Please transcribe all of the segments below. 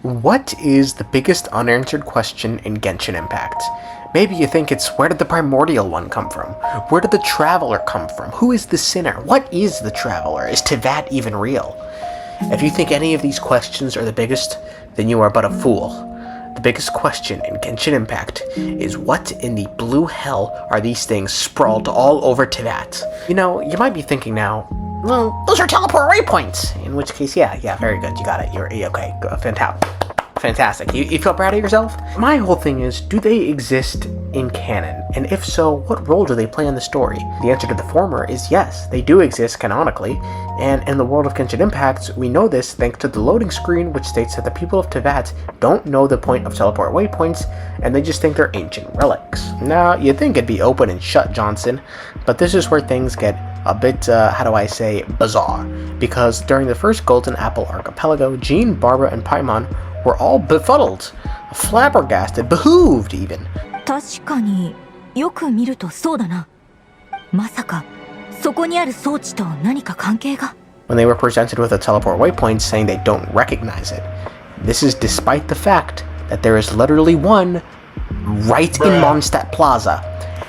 What is the biggest unanswered question in Genshin Impact? Maybe you think it's, where did the primordial one come from? Where did the traveler come from? Who is the sinner? What is the traveler? Is Teyvat even real? If you think any of these questions are the biggest, then you are but a fool. The biggest question in Genshin Impact is, what in the blue hell are these things sprawled all over Teyvat? You know, you might be thinking now, well, those are teleport waypoints! In which case, yeah, very good, you got it, you're okay, good, fantastic. You feel proud of yourself? My whole thing is, do they exist in canon? And if so, what role do they play in the story? The answer to the former is yes, they do exist canonically, and in the world of Genshin Impact, we know this thanks to the loading screen, which states that the people of Teyvat don't know the point of teleport waypoints, and they just think they're ancient relics. Now, you'd think it'd be open and shut, Johnson, but this is where things get a bit, bizarre. Because during the first Golden Apple Archipelago, Jean, Barbara, and Paimon were all befuddled, flabbergasted, behooved even. 確かによく見るとそうだな。まさかそこにある装置と何か関係が? When they were presented with a teleport waypoint saying they don't recognize it. This is despite the fact that there is literally one right in Mondstadt Plaza.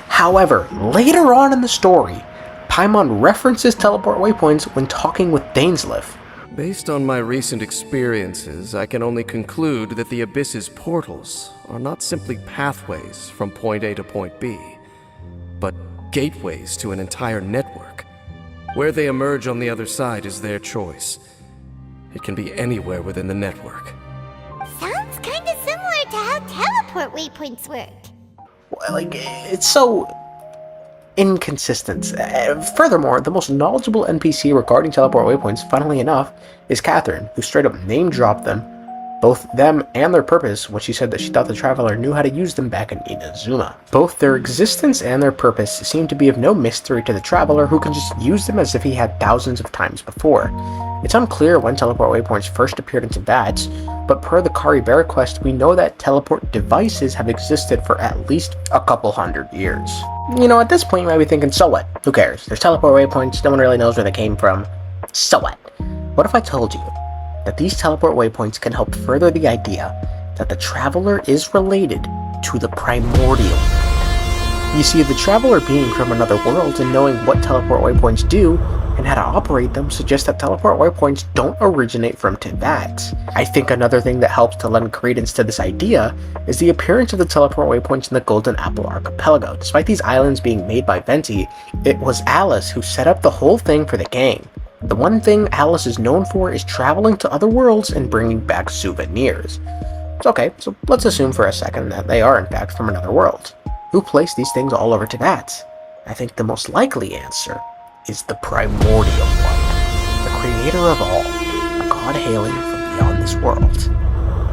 However, later on in the story, Paimon references teleport waypoints when talking with Dainsleif. Based on my recent experiences, I can only conclude that the Abyss's portals are not simply pathways from point A to point B, but gateways to an entire network. Where they emerge on the other side is their choice. It can be anywhere within the network. Sounds kinda similar to how teleport waypoints work. Well, it's so inconsistent. Furthermore, the most knowledgeable NPC regarding teleport waypoints, funnily enough, is Catherine, who straight up name-dropped them, both them and their purpose, when she said that she thought the Traveler knew how to use them back in Inazuma. Both their existence and their purpose seem to be of no mystery to the Traveler, who can just use them as if he had thousands of times before. It's unclear when teleport waypoints first appeared in Teyvat, but per the Kari Bear quest, we know that teleport devices have existed for at least a couple hundred years. You know, at this point you might be thinking, so what? Who cares? There's teleport waypoints, no one really knows where they came from. So what? What if I told you that these teleport waypoints can help further the idea that the Traveler is related to the Primordial? You see, the Traveler being from another world and knowing what teleport waypoints do and how to operate them suggests that teleport waypoints don't originate from Teyvat. I think another thing that helps to lend credence to this idea is the appearance of the teleport waypoints in the Golden Apple Archipelago. Despite these islands being made by Venti, it was Alice who set up the whole thing for the gang. The one thing Alice is known for is traveling to other worlds and bringing back souvenirs. Okay, so let's assume for a second that they are in fact from another world. Who placed these things all over Teyvat? I think the most likely answer is the Primordial One, the creator of all, a god hailing from beyond this world.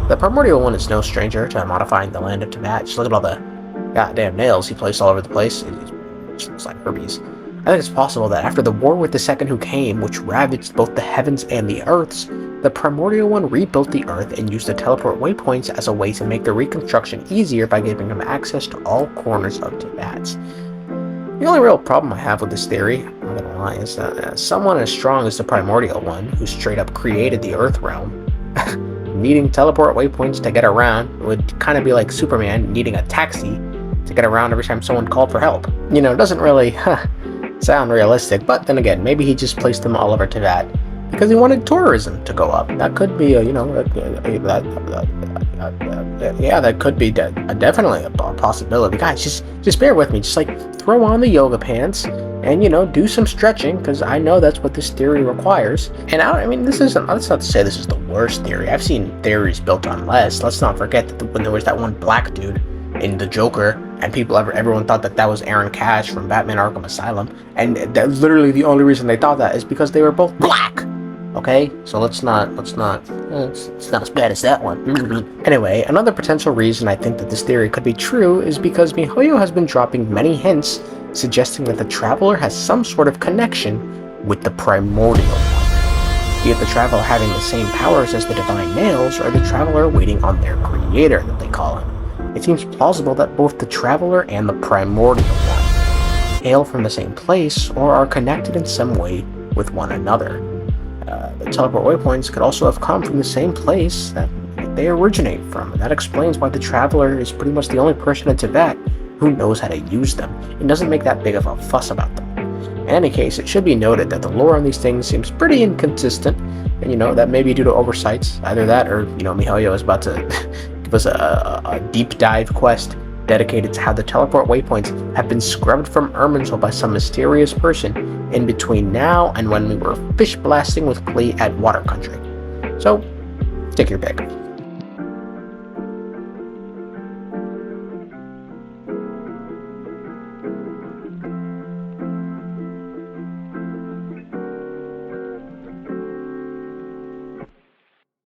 The Primordial One is no stranger to modifying the land of Teyvat. Just look at all the goddamn nails he placed all over the place. It looks like herpes. I think it's possible that after the war with the Second Who Came, which ravaged both the heavens and the earths, the Primordial One rebuilt the earth and used the teleport waypoints as a way to make the reconstruction easier by giving him access to all corners of Teyvat. The only real problem I have with this theory, I'm not gonna lie, is that someone as strong as the Primordial One, who straight up created the Earth Realm, needing teleport waypoints to get around would kind of be like Superman needing a taxi to get around every time someone called for help. You know, it doesn't really sound realistic, but then again, maybe he just placed them all over Teyvat because he wanted tourism to go up. That could be, that could be definitely a possibility. Guys, just bear with me. Just throw on the yoga pants and, do some stretching, because I know that's what this theory requires. And let's not say this is the worst theory. I've seen theories built on less. Let's not forget that when there was that one black dude in the Joker, and everyone thought that was Aaron Cash from Batman Arkham Asylum, and that literally the only reason they thought that is because they were both black. Okay, so it's not as bad as that one. Anyway, another potential reason I think that this theory could be true is because MiHoYo has been dropping many hints suggesting that the Traveler has some sort of connection with the Primordial One. Be it the Traveler having the same powers as the Divine Nails, or the Traveler waiting on their creator that they call him. It seems plausible that both the Traveler and the Primordial One hail from the same place or are connected in some way with one another. The teleport waypoints could also have come from the same place that they originate from, and that explains why the Traveler is pretty much the only person in Tibet who knows how to use them, and doesn't make that big of a fuss about them. In any case, it should be noted that the lore on these things seems pretty inconsistent, and that may be due to oversights. Either that, or Mihayo is about to give us a deep dive quest dedicated to how the teleport waypoints have been scrubbed from Irminsul by some mysterious person in between now and when we were fish blasting with Klee at Water Country. So, take your pick.